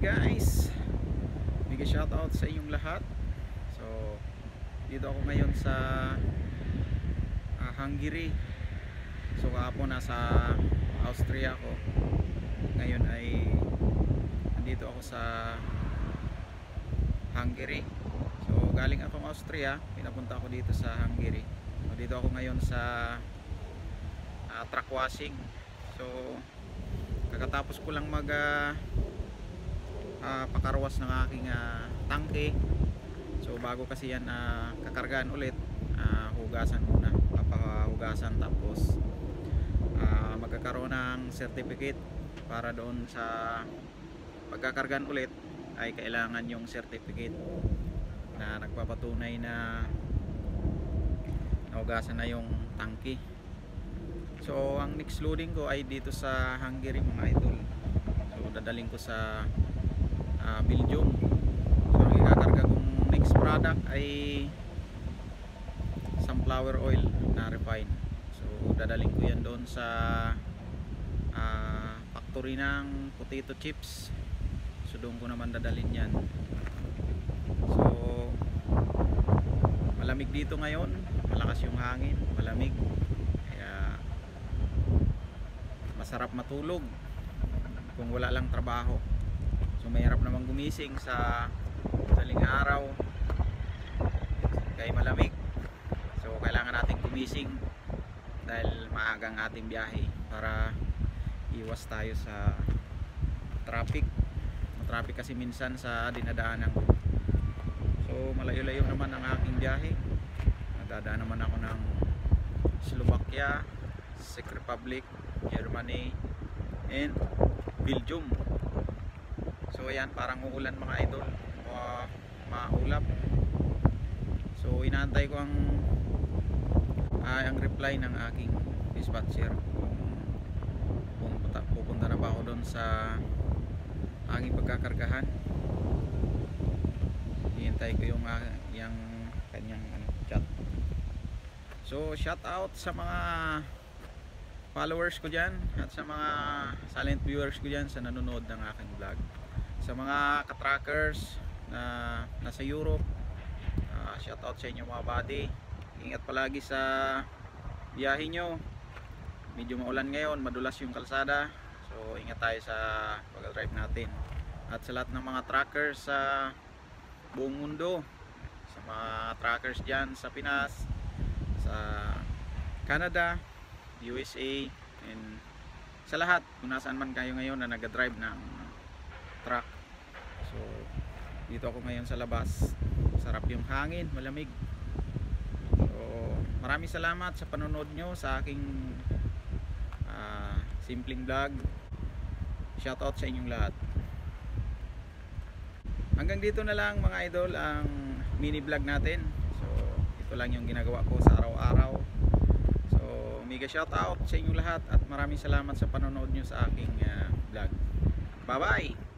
guys, big shoutout sa inyong lahat. So dito ako ngayon sa Hungary. So kahapon nasa Austria ako. Ngayon ay nandito ako sa Hungary. So galing akong Austria, pinapunta ako dito sa Hungary. So dito ako ngayon sa truck washing. So kakatapos ko lang mag pakarwas ng aking tangke. So bago kasi yan kakargaan ulit, hugasan muna, papahugasan, tapos magkakaroon ng certificate para doon sa pagkakargaan ulit ay kailangan yung certificate na nagpapatunay na nahugasan na yung tangke. So ang next loading ko ay dito sa Hungary mga idol. So dadaling ko sa Belgium. So ang ikakarga kong next product ay sunflower oil na refine. So dadaling ko yan doon sa factory ng potato chips. So doon ko naman dadalhin yan. So malamig dito ngayon, malakas yung hangin, malamig, kaya masarap matulog kung wala lang trabaho. So mahirap namang gumising sa madaling araw kaya malamig. So kailangan natin gumising dahil maagang ating biyahe para iwas tayo sa traffic. Traffic kasi minsan sa dinadaanan ko. So malayo-layo naman ang aking biyahe. Nadadaan naman ako ng Slovakia, Czech Republic, Germany, and Belgium. So ayan, parang uulan mga idol, maulap. So inaantay ko ang reply ng aking dispatcher kung pupunta na ba ako doon sa aking pagkakargahan. Hihintay ko yung kanyang chat. So shout out sa mga followers ko dyan at sa mga silent viewers ko dyan sa nanonood ng aking vlog. Sa mga katrackers na nasa Europe, shout out sa inyo mga buddy. Ingat palagi sa biyahe nyo. Medyo maulan ngayon, madulas yung kalsada. So ingat tayo sa pag-drive natin. At sa lahat ng mga trackers sa buong mundo, sa mga trackers dyan sa Pinas, sa Canada, USA, and sa lahat kung nasaan man kayo ngayon na nag-drive ng truck. So dito ako ngayon sa labas, sarap yung hangin, malamig. So maraming salamat sa panonood nyo sa aking simpleng vlog. Shoutout sa inyong lahat. Hanggang dito na lang mga idol ang mini vlog natin. So ito lang yung ginagawa ko sa araw-araw. So mega shoutout sa inyong lahat at maraming salamat sa panonood nyo sa aking vlog. Bye bye!